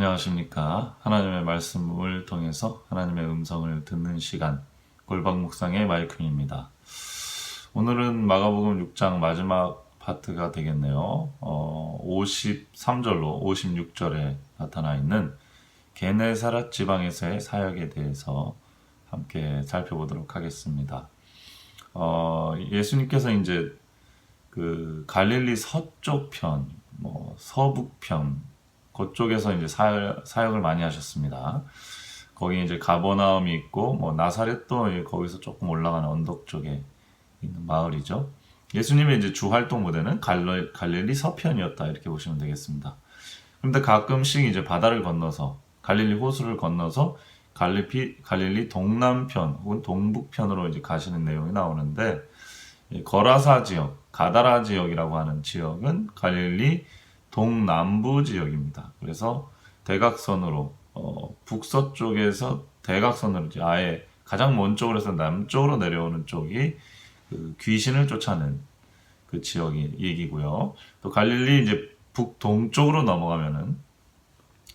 안녕하십니까. 하나님의 말씀을 통해서 하나님의 음성을 듣는 시간, 골방묵상의 마이크입니다. 오늘은 마가복음 6장 마지막 파트가 되겠네요. 53절로 56절에 나타나 있는 게네사렛 지방에서의 사역에 대해서 함께 살펴보도록 하겠습니다. 예수님께서 이제 그 갈릴리 서쪽 편, 서북 편, 그쪽에서 이제 사역을 많이 하셨습니다. 거기 이제 가버나움이 있고, 나사렛도 거기서 조금 올라가는 언덕 쪽에 있는 마을이죠. 예수님의 이제 주 활동 무대는 갈릴리 서편이었다 이렇게 보시면 되겠습니다. 그런데 가끔씩 이제 바다를 건너서 갈릴리 호수를 건너서 갈릴리 동남편 혹은 동북편으로 이제 가시는 내용이 나오는데, 거라사 지역, 가다라 지역이라고 하는 지역은 갈릴리 동남부 지역입니다. 그래서 대각선으로 북서쪽에서 대각선으로 이제 아예 가장 먼 쪽으로 해서 남쪽으로 내려오는 쪽이 그 귀신을 쫓아낸 그 지역이 얘기고요. 또 갈릴리 이제 북동쪽으로 넘어가면은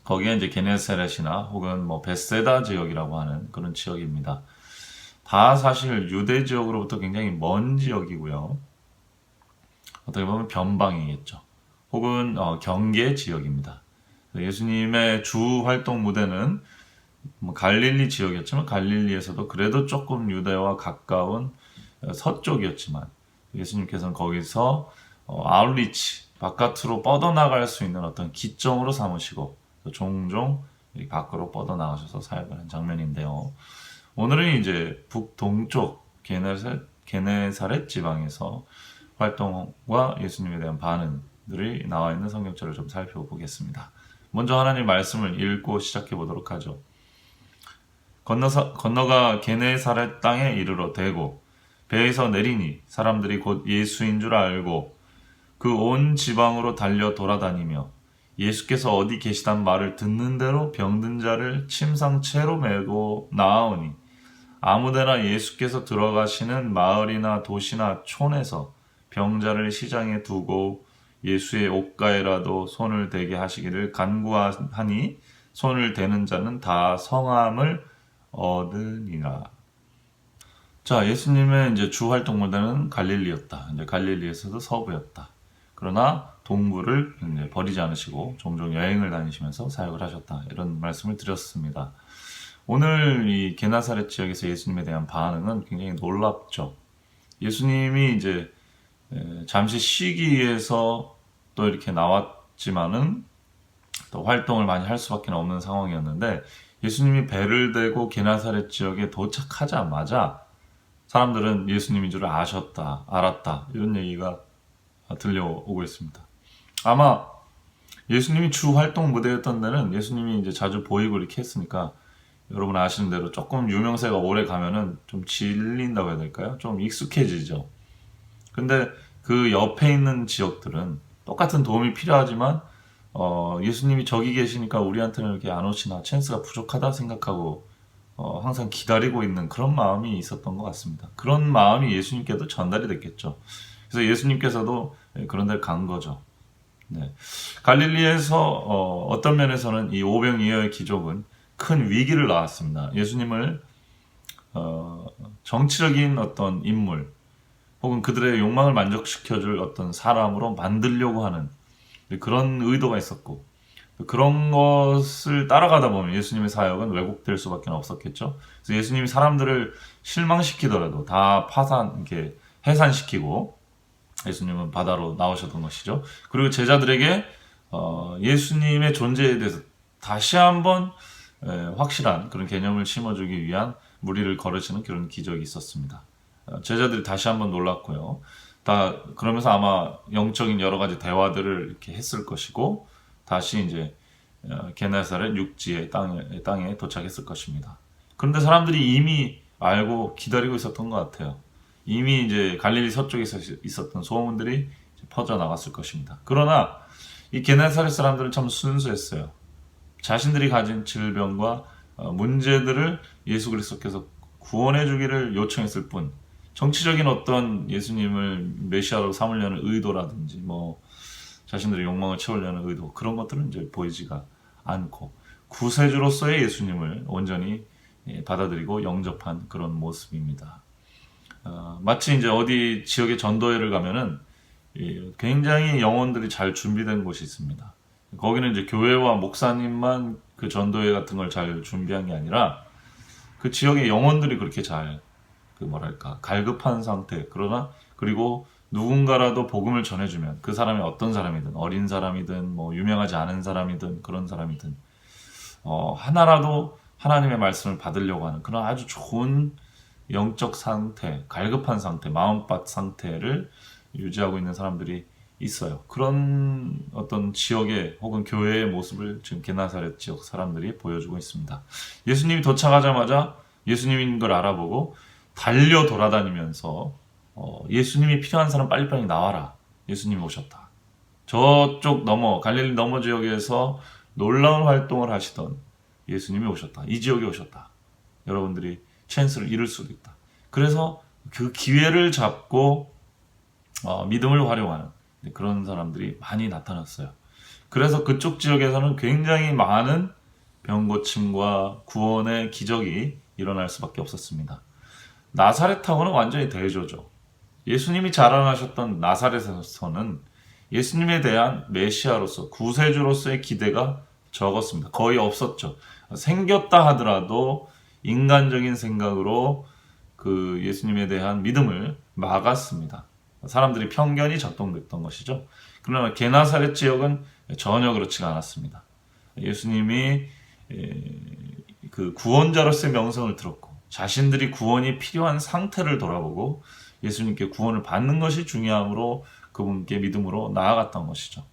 거기에 이제 게네사렛이나 혹은 벳세다 지역이라고 하는 그런 지역입니다. 다 사실 유대 지역으로부터 굉장히 먼 지역이고요. 어떻게 보면 변방이겠죠. 혹은 경계 지역입니다. 예수님의 주 활동 무대는 갈릴리 지역이었지만 갈릴리에서도 그래도 조금 유대와 가까운 서쪽이었지만 예수님께서는 거기서 아웃리치 바깥으로 뻗어나갈 수 있는 어떤 기점으로 삼으시고 종종 밖으로 뻗어나가셔서 사역을 한 장면인데요. 오늘은 이제 북동쪽 게네사렛 지방에서 활동과 예수님에 대한 반응들이 나와 있는 성경절을 좀 살펴보겠습니다. 먼저 하나님 말씀을 읽고 시작해 보도록 하죠. 건너가 게네사렛 땅에 이르러 대고 배에서 내리니 사람들이 곧 예수인 줄 알고 그 온 지방으로 달려 돌아다니며 예수께서 어디 계시단 말을 듣는 대로 병든 자를 침상채로 메고 나아오니 아무데나 예수께서 들어가시는 마을이나 도시나 촌에서 병자를 시장에 두고 예수의 옷가에라도 손을 대게 하시기를 간구하니 손을 대는 자는 다 성함을 얻으니라. 자, 예수님의 이제 주 활동 무대는 갈릴리였다. 이제 갈릴리에서도 서부였다. 그러나 동부를 이제 버리지 않으시고 종종 여행을 다니시면서 사역을 하셨다. 이런 말씀을 드렸습니다. 오늘 이 게네사렛 지역에서 예수님에 대한 반응은 굉장히 놀랍죠. 예수님이 이제 잠시 쉬기 위해서 또 이렇게 나왔지만은 또 활동을 많이 할 수밖에 없는 상황이었는데 예수님이 배를 대고 게네사렛 지역에 도착하자마자 사람들은 예수님인 줄 알았다 이런 얘기가 들려오고 있습니다. 아마 예수님이 주 활동 무대였던 데는 예수님이 이제 자주 보이고 이렇게 했으니까 여러분 아시는 대로 조금 유명세가 오래 가면은 좀 질린다고 해야 될까요? 좀 익숙해지죠. 근데 그 옆에 있는 지역들은 똑같은 도움이 필요하지만 예수님이 저기 계시니까 우리한테는 이렇게 안 오시나 찬스가 부족하다 생각하고 항상 기다리고 있는 그런 마음이 있었던 것 같습니다. 그런 마음이 예수님께도 전달이 됐겠죠. 그래서 예수님께서도 그런 데를 간 거죠. 네. 갈릴리에서 어떤 면에서는 이 오병이어의 기적은 큰 위기를 낳았습니다. 예수님을 정치적인 어떤 인물 혹은 그들의 욕망을 만족시켜줄 어떤 사람으로 만들려고 하는 그런 의도가 있었고 그런 것을 따라가다 보면 예수님의 사역은 왜곡될 수밖에 없었겠죠. 그래서 예수님이 사람들을 실망시키더라도 다 이렇게 해산시키고 예수님은 바다로 나오셨던 것이죠. 그리고 제자들에게 예수님의 존재에 대해서 다시 한번 확실한 그런 개념을 심어주기 위한 무리를 거르시는 그런 기적이 있었습니다. 제자들이 다시 한번 놀랐고요. 그러면서 아마 영적인 여러 가지 대화들을 이렇게 했을 것이고 다시 이제 게네사렛 육지의 땅에 도착했을 것입니다. 그런데 사람들이 이미 알고 기다리고 있었던 것 같아요. 이미 이제 갈릴리 서쪽에서 있었던 소문들이 퍼져 나갔을 것입니다. 그러나 이 게네사렛 사람들은 참 순수했어요. 자신들이 가진 질병과 문제들을 예수 그리스도께서 구원해 주기를 요청했을 뿐 정치적인 어떤 예수님을 메시아로 삼으려는 의도라든지 자신들의 욕망을 채우려는 의도 그런 것들은 이제 보이지가 않고 구세주로서의 예수님을 온전히 받아들이고 영접한 그런 모습입니다. 마치 이제 어디 지역의 전도회를 가면은 굉장히 영혼들이 잘 준비된 곳이 있습니다. 거기는 이제 교회와 목사님만 그 전도회 같은 걸 잘 준비한 게 아니라 그 지역의 영혼들이 그렇게 잘 갈급한 상태. 그러나 그리고 누군가라도 복음을 전해주면 그 사람이 어떤 사람이든 어린 사람이든 뭐 유명하지 않은 사람이든 그런 사람이든 하나라도 하나님의 말씀을 받으려고 하는 그런 아주 좋은 영적 상태, 갈급한 상태, 마음밭 상태를 유지하고 있는 사람들이 있어요. 그런 어떤 지역의 혹은 교회의 모습을 지금 게나사렛 지역 사람들이 보여주고 있습니다. 예수님이 도착하자마자 예수님인 걸 알아보고 달려 돌아다니면서 예수님이 필요한 사람 빨리빨리 나와라. 예수님이 오셨다. 저쪽 갈릴리 너머 지역에서 놀라운 활동을 하시던 예수님이 오셨다. 이 지역에 오셨다. 여러분들이 찬스를 잃을 수도 있다. 그래서 그 기회를 잡고 믿음을 활용하는 그런 사람들이 많이 나타났어요. 그래서 그쪽 지역에서는 굉장히 많은 병고침과 구원의 기적이 일어날 수밖에 없었습니다. 나사렛하고는 완전히 대조죠. 예수님이 자라나셨던 나사렛에서는 예수님에 대한 메시아로서 구세주로서의 기대가 적었습니다. 거의 없었죠. 생겼다 하더라도 인간적인 생각으로 그 예수님에 대한 믿음을 막았습니다. 사람들이 편견이 작동됐던 것이죠. 그러나 게나사렛 지역은 전혀 그렇지가 않았습니다. 예수님이 그 구원자로서의 명성을 들었고 자신들이 구원이 필요한 상태를 돌아보고 예수님께 구원을 받는 것이 중요함으로 그분께 믿음으로 나아갔던 것이죠.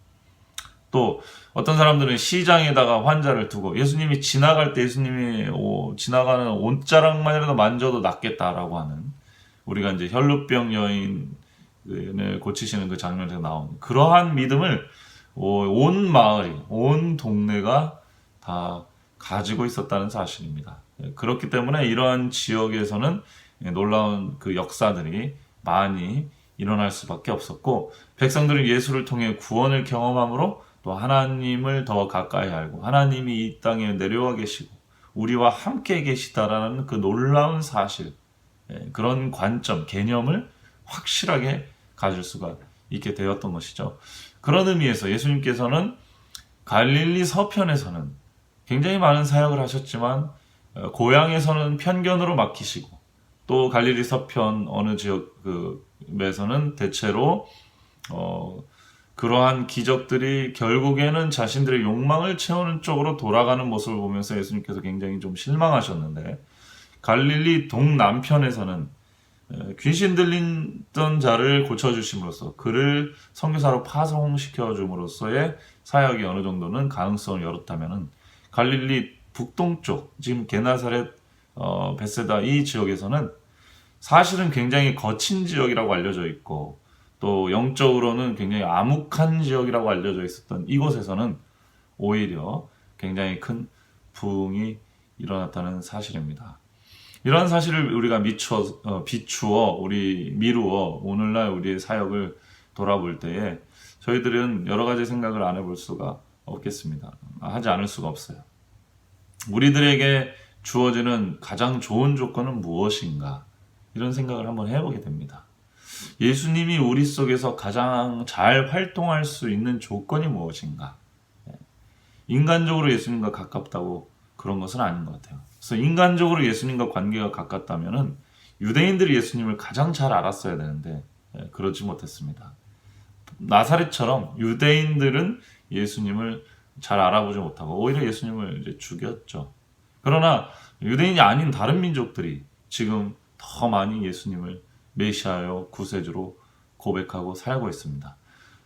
또 어떤 사람들은 시장에다가 환자를 두고 예수님이 지나갈 때 예수님이 지나가는 옷자락만이라도 만져도 낫겠다라고 하는 우리가 이제 혈루병 여인을 고치시는 그 장면에서 나온 그러한 믿음을 온 마을이 온 동네가 다 가지고 있었다는 사실입니다. 그렇기 때문에 이러한 지역에서는 놀라운 그 역사들이 많이 일어날 수밖에 없었고 백성들은 예수를 통해 구원을 경험함으로 또 하나님을 더 가까이 알고 하나님이 이 땅에 내려와 계시고 우리와 함께 계시다라는 그 놀라운 사실, 그런 관점, 개념을 확실하게 가질 수가 있게 되었던 것이죠. 그런 의미에서 예수님께서는 갈릴리 서편에서는 굉장히 많은 사역을 하셨지만 고향에서는 편견으로 막히시고 또 갈릴리 서편 어느 지역에서는 대체로 그러한 기적들이 결국에는 자신들의 욕망을 채우는 쪽으로 돌아가는 모습을 보면서 예수님께서 굉장히 좀 실망하셨는데 갈릴리 동남편에서는 귀신 들리던 자를 고쳐주심으로써 그를 선교사로 파송시켜 줌으로써의 사역이 어느 정도는 가능성을 열었다면은 갈릴리 북동쪽 지금 게나사렛 베세다 이 지역에서는 사실은 굉장히 거친 지역이라고 알려져 있고 또 영적으로는 굉장히 암흑한 지역이라고 알려져 있었던 이곳에서는 오히려 굉장히 큰 부흥이 일어났다는 사실입니다. 이러한 사실을 우리가 비추어 미루어 오늘날 우리의 사역을 돌아볼 때에 저희들은 여러 가지 생각을 안 해볼 수가 없겠습니다. 하지 않을 수가 없어요. 우리들에게 주어지는 가장 좋은 조건은 무엇인가? 이런 생각을 한번 해보게 됩니다. 예수님이 우리 속에서 가장 잘 활동할 수 있는 조건이 무엇인가? 인간적으로 예수님과 가깝다고 그런 것은 아닌 것 같아요. 그래서 인간적으로 예수님과 관계가 가깝다면은 유대인들이 예수님을 가장 잘 알았어야 되는데 그러지 못했습니다. 나사렛처럼 유대인들은 예수님을 잘 알아보지 못하고 오히려 예수님을 이제 죽였죠. 그러나 유대인이 아닌 다른 민족들이 지금 더 많이 예수님을 메시아요 구세주로 고백하고 살고 있습니다.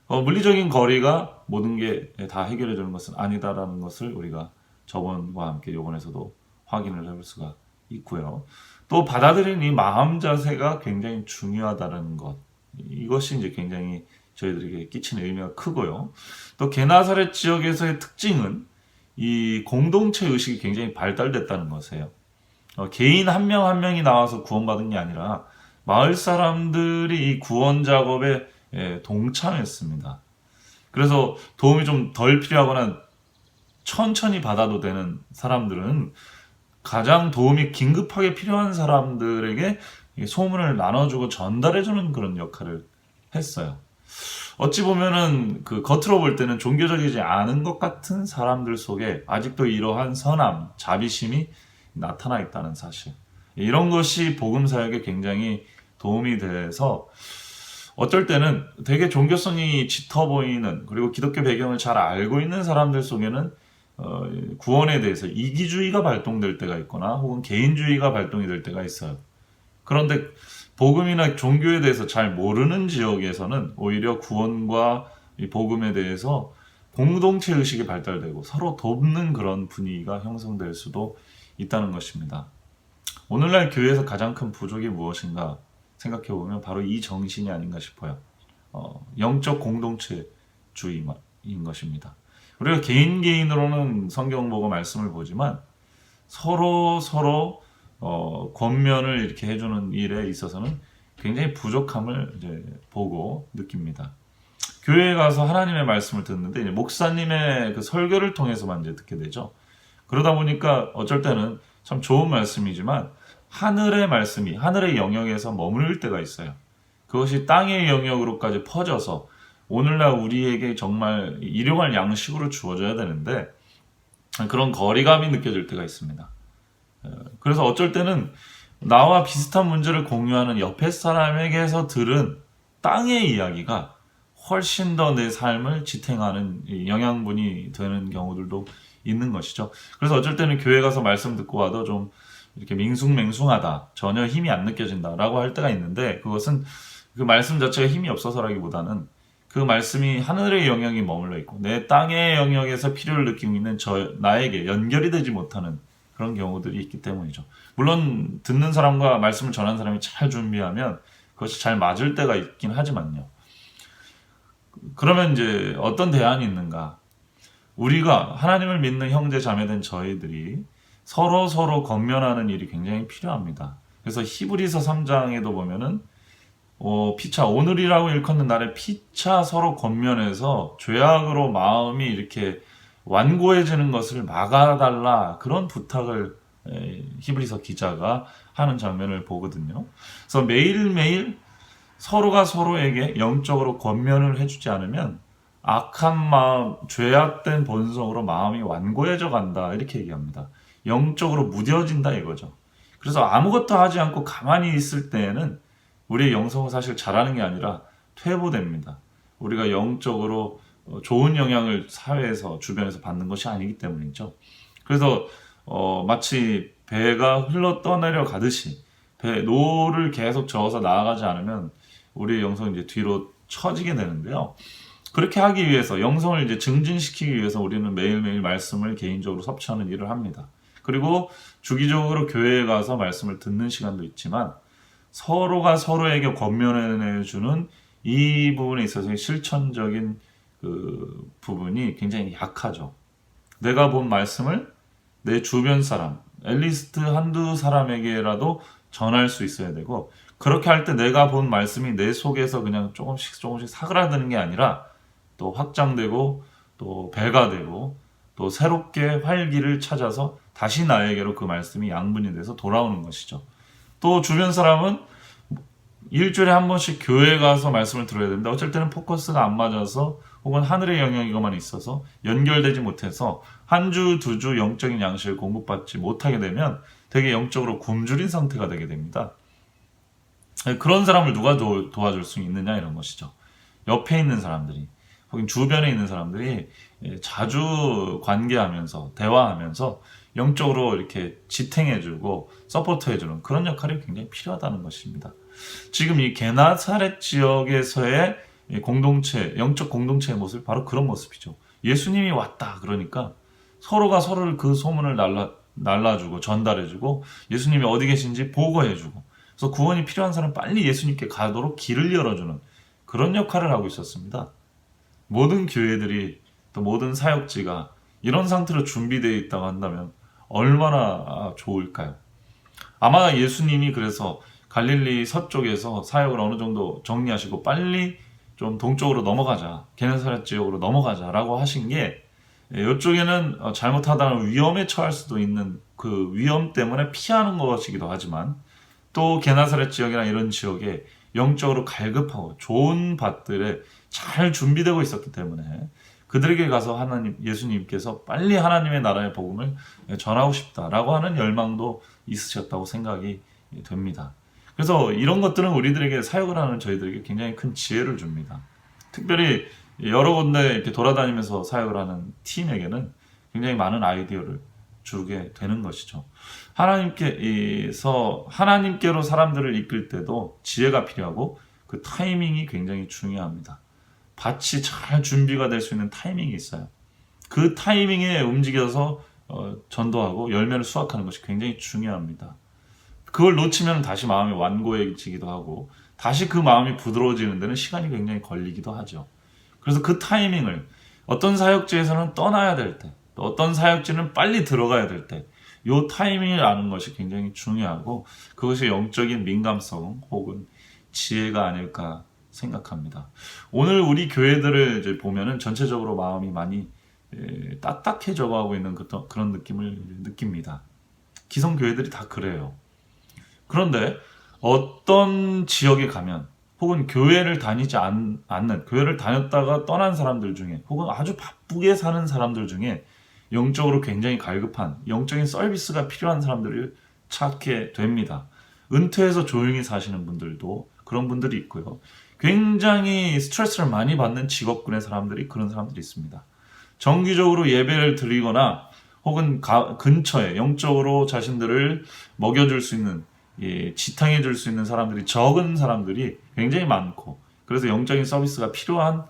물리적인 거리가 모든 게 다 해결해 주는 것은 아니다라는 것을 우리가 저번과 함께 이번에서도 확인을 해볼 수가 있고요. 또 받아들이는 이 마음 자세가 굉장히 중요하다는 것, 이것이 이제 굉장히 저희들에게 끼치는 의미가 크고요. 또 게나사렛 지역에서의 특징은 이 공동체 의식이 굉장히 발달됐다는 것이에요. 개인 한 명 한 명이 나와서 구원받은 게 아니라 마을 사람들이 이 구원 작업에 동참했습니다. 그래서 도움이 좀 덜 필요하거나 천천히 받아도 되는 사람들은 가장 도움이 긴급하게 필요한 사람들에게 소문을 나눠주고 전달해주는 그런 역할을 했어요. 어찌 보면은 그 겉으로 볼 때는 종교적이지 않은 것 같은 사람들 속에 아직도 이러한 선함, 자비심이 나타나 있다는 사실. 이런 것이 복음 사역에 굉장히 도움이 돼서 어쩔 때는 되게 종교성이 짙어 보이는, 그리고 기독교 배경을 잘 알고 있는 사람들 속에는 구원에 대해서 이기주의가 발동될 때가 있거나 혹은 개인주의가 발동이 될 때가 있어요. 그런데 복음이나 종교에 대해서 잘 모르는 지역에서는 오히려 구원과 이 복음에 대해서 공동체 의식이 발달되고 서로 돕는 그런 분위기가 형성될 수도 있다는 것입니다. 오늘날 교회에서 가장 큰 부족이 무엇인가 생각해보면 바로 이 정신이 아닌가 싶어요. 영적 공동체주의인 것입니다. 우리가 개인으로는 성경 보고 말씀을 보지만 서로 권면을 이렇게 해주는 일에 있어서는 굉장히 부족함을 이제 보고 느낍니다. 교회에 가서 하나님의 말씀을 듣는데 이제 목사님의 그 설교를 통해서만 이제 듣게 되죠. 그러다 보니까 어쩔 때는 참 좋은 말씀이지만 하늘의 말씀이 하늘의 영역에서 머무를 때가 있어요. 그것이 땅의 영역으로까지 퍼져서 오늘날 우리에게 정말 일용할 양식으로 주어져야 되는데 그런 거리감이 느껴질 때가 있습니다. 그래서 어쩔 때는 나와 비슷한 문제를 공유하는 옆에 사람에게서 들은 땅의 이야기가 훨씬 더 내 삶을 지탱하는 영양분이 되는 경우들도 있는 것이죠. 그래서 어쩔 때는 교회 가서 말씀 듣고 와도 좀 이렇게 밍숭맹숭하다, 전혀 힘이 안 느껴진다라고 할 때가 있는데 그것은 그 말씀 자체가 힘이 없어서라기보다는 그 말씀이 하늘의 영역이 머물러 있고 내 땅의 영역에서 필요를 느끼고 있는 나에게 연결이 되지 못하는 그런 경우들이 있기 때문이죠. 물론 듣는 사람과 말씀을 전하는 사람이 잘 준비하면 그것이 잘 맞을 때가 있긴 하지만요. 그러면 이제 어떤 대안이 있는가? 우리가 하나님을 믿는 형제 자매된 저희들이 서로 권면하는 일이 굉장히 필요합니다. 그래서 히브리서 3장에도 보면은 피차 오늘이라고 일컫는 날에 피차 서로 권면해서 죄악으로 마음이 이렇게 완고해지는 것을 막아달라 그런 부탁을 히브리서 기자가 하는 장면을 보거든요. 그래서 매일매일 서로가 서로에게 영적으로 권면을 해주지 않으면 악한 마음, 죄악된 본성으로 마음이 완고해져 간다 이렇게 얘기합니다. 영적으로 무뎌진다 이거죠. 그래서 아무것도 하지 않고 가만히 있을 때에는 우리의 영성은 사실 자라는 게 아니라 퇴보됩니다. 우리가 영적으로 좋은 영향을 사회에서 주변에서 받는 것이 아니기 때문이죠. 그래서 마치 배가 흘러 떠내려 가듯이 노를 계속 저어서 나아가지 않으면 우리의 영성이 이제 뒤로 처지게 되는데요. 그렇게 하기 위해서 영성을 이제 증진시키기 위해서 우리는 매일매일 말씀을 개인적으로 섭취하는 일을 합니다. 그리고 주기적으로 교회에 가서 말씀을 듣는 시간도 있지만 서로가 서로에게 권면해주는 이 부분에 있어서 실천적인 그 부분이 굉장히 약하죠. 내가 본 말씀을 내 주변 사람, 앨리스트 한두 사람에게라도 전할 수 있어야 되고 그렇게 할 때 내가 본 말씀이 내 속에서 그냥 조금씩 사그라드는 게 아니라 또 확장되고 또 배가 되고 또 새롭게 활기를 찾아서 다시 나에게로 그 말씀이 양분이 돼서 돌아오는 것이죠. 또 주변 사람은 일주일에 한 번씩 교회 가서 말씀을 들어야 되는데 어쩔 때는 포커스가 안 맞아서 혹은 하늘의 영역이고만 있어서 연결되지 못해서 한 주, 두 주 영적인 양식을 공급받지 못하게 되면 되게 영적으로 굶주린 상태가 되게 됩니다. 그런 사람을 누가 도와줄 수 있느냐 이런 것이죠. 옆에 있는 사람들이 혹은 주변에 있는 사람들이 자주 관계하면서 대화하면서 영적으로 이렇게 지탱해주고 서포트해주는 그런 역할이 굉장히 필요하다는 것입니다. 지금 이 게나사렛 지역에서의 공동체, 영적 공동체의 모습이 바로 그런 모습이죠. 예수님이 왔다 그러니까 서로가 서로를 그 소문을 날라주고 전달해주고 예수님이 어디 계신지 보고해주고 그래서 구원이 필요한 사람 빨리 예수님께 가도록 길을 열어주는 그런 역할을 하고 있었습니다. 모든 교회들이 또 모든 사역지가 이런 상태로 준비되어 있다고 한다면 얼마나 좋을까요? 아마 예수님이 그래서 갈릴리 서쪽에서 사역을 어느 정도 정리하시고 빨리 좀 동쪽으로 넘어가자, 게네사렛 지역으로 넘어가자라고 하신 게 이쪽에는 잘못하다는 위험에 처할 수도 있는 그 위험 때문에 피하는 것이기도 하지만 또 게나사렛 지역이나 이런 지역에 영적으로 갈급하고 좋은 밭들에 잘 준비되고 있었기 때문에 그들에게 가서 예수님께서 빨리 하나님의 나라의 복음을 전하고 싶다라고 하는 열망도 있으셨다고 생각이 됩니다. 그래서 이런 것들은 우리들에게 사역을 하는 저희들에게 굉장히 큰 지혜를 줍니다. 특별히 여러 군데 이렇게 돌아다니면서 사역을 하는 팀에게는 굉장히 많은 아이디어를 주게 되는 것이죠. 하나님께로 사람들을 이끌 때도 지혜가 필요하고 그 타이밍이 굉장히 중요합니다. 밭이 잘 준비가 될 수 있는 타이밍이 있어요. 그 타이밍에 움직여서 전도하고 열매를 수확하는 것이 굉장히 중요합니다. 그걸 놓치면 다시 마음이 완고해지기도 하고 다시 그 마음이 부드러워지는 데는 시간이 굉장히 걸리기도 하죠. 그래서 그 타이밍을 어떤 사역지에서는 떠나야 될 때, 또 어떤 사역지는 빨리 들어가야 될 때, 이 타이밍을 아는 것이 굉장히 중요하고 그것이 영적인 민감성 혹은 지혜가 아닐까 생각합니다. 오늘 우리 교회들을 이제 보면은 전체적으로 마음이 많이 딱딱해져 가고 있는 그런 느낌을 느낍니다. 기성 교회들이 다 그래요. 그런데 어떤 지역에 가면 혹은 교회를 다니지 않는, 교회를 다녔다가 떠난 사람들 중에 혹은 아주 바쁘게 사는 사람들 중에 영적으로 굉장히 갈급한 영적인 서비스가 필요한 사람들을 찾게 됩니다. 은퇴해서 조용히 사시는 분들도 그런 분들이 있고요. 굉장히 스트레스를 많이 받는 직업군의 사람들이 그런 사람들이 있습니다. 정기적으로 예배를 드리거나 혹은 근처에 영적으로 자신들을 먹여줄 수 있는 지탱해 줄 수 있는 사람들이 적은 사람들이 굉장히 많고 그래서 영적인 서비스가 필요를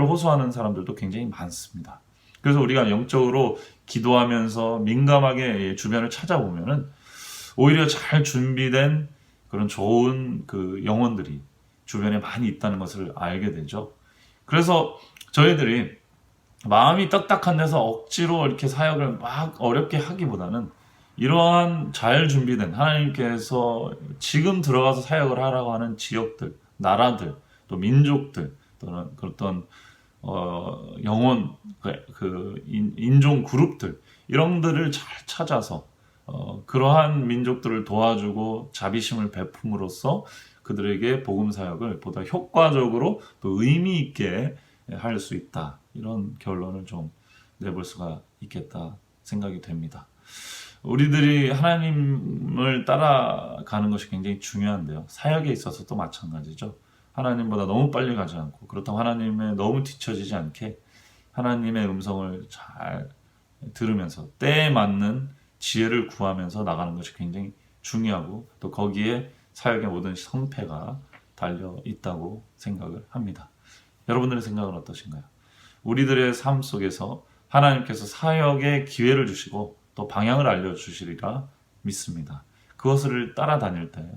호소하는 사람들도 굉장히 많습니다. 그래서 우리가 영적으로 기도하면서 민감하게 주변을 찾아보면은 오히려 잘 준비된 그런 좋은 그 영혼들이 주변에 많이 있다는 것을 알게 되죠. 그래서 저희들이 마음이 딱딱한 데서 억지로 이렇게 사역을 막 어렵게 하기보다는 이러한 잘 준비된 하나님께서 지금 들어가서 사역을 하라고 하는 지역들, 나라들, 또 민족들, 또는 어떤 영혼, 인종 그룹들 이런 들을 잘 찾아서 그러한 민족들을 도와주고 자비심을 베품으로써 그들에게 복음 사역을 보다 효과적으로 또 의미 있게 할 수 있다. 이런 결론을 좀 내볼 수가 있겠다 생각이 됩니다. 우리들이 하나님을 따라가는 것이 굉장히 중요한데요. 사역에 있어서도 마찬가지죠. 하나님보다 너무 빨리 가지 않고 그렇다고 하나님에 너무 뒤처지지 않게 하나님의 음성을 잘 들으면서 때에 맞는 지혜를 구하면서 나가는 것이 굉장히 중요하고 또 거기에 사역의 모든 성패가 달려 있다고 생각을 합니다. 여러분들의 생각은 어떠신가요? 우리들의 삶 속에서 하나님께서 사역의 기회를 주시고 또 방향을 알려주시리라 믿습니다. 그것을 따라다닐 때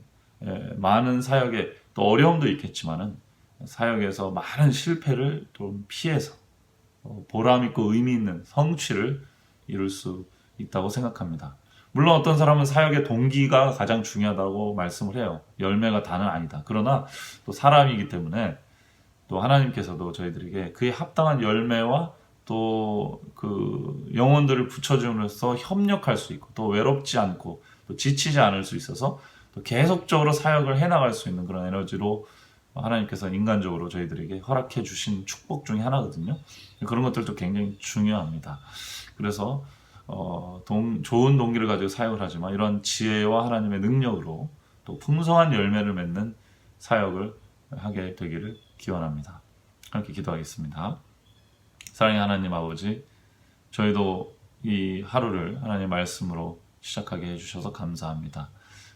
많은 사역에 또 어려움도 있겠지만은 사역에서 많은 실패를 좀 피해서 보람 있고 의미 있는 성취를 이룰 수 있다고 생각합니다. 물론 어떤 사람은 사역의 동기가 가장 중요하다고 말씀을 해요. 열매가 다는 아니다. 그러나 또 사람이기 때문에 또 하나님께서도 저희들에게 그에 합당한 열매와 또 그 영혼들을 붙여줌으로써 협력할 수 있고 또 외롭지 않고 또 지치지 않을 수 있어서 또 계속적으로 사역을 해나갈 수 있는 그런 에너지로 하나님께서 인간적으로 저희들에게 허락해 주신 축복 중에 하나거든요. 그런 것들도 굉장히 중요합니다. 그래서 좋은 동기를 가지고 사역을 하지만 이런 지혜와 하나님의 능력으로 또 풍성한 열매를 맺는 사역을 하게 되기를 기원합니다. 함께 기도하겠습니다. 사랑의 하나님 아버지, 저희도 이 하루를 하나님의 말씀으로 시작하게 해주셔서 감사합니다.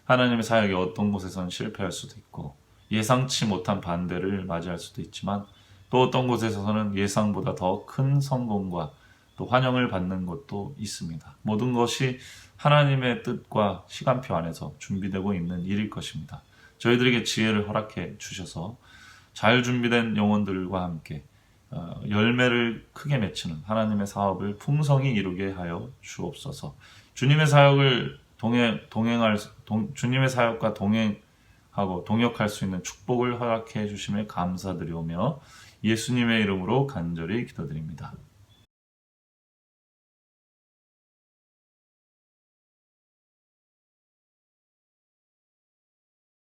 하나님의 사역이 어떤 곳에서는 실패할 수도 있고 예상치 못한 반대를 맞이할 수도 있지만 또 어떤 곳에서는 예상보다 더 큰 성공과 또 환영을 받는 것도 있습니다. 모든 것이 하나님의 뜻과 시간표 안에서 준비되고 있는 일일 것입니다. 저희들에게 지혜를 허락해 주셔서 잘 준비된 영혼들과 함께 열매를 크게 맺히는 하나님의 사업을 풍성히 이루게 하여 주옵소서. 주님의 사역을 주님의 사역과 동행하고 동역할 수 있는 축복을 허락해 주심에 감사드리오며 예수님의 이름으로 간절히 기도드립니다.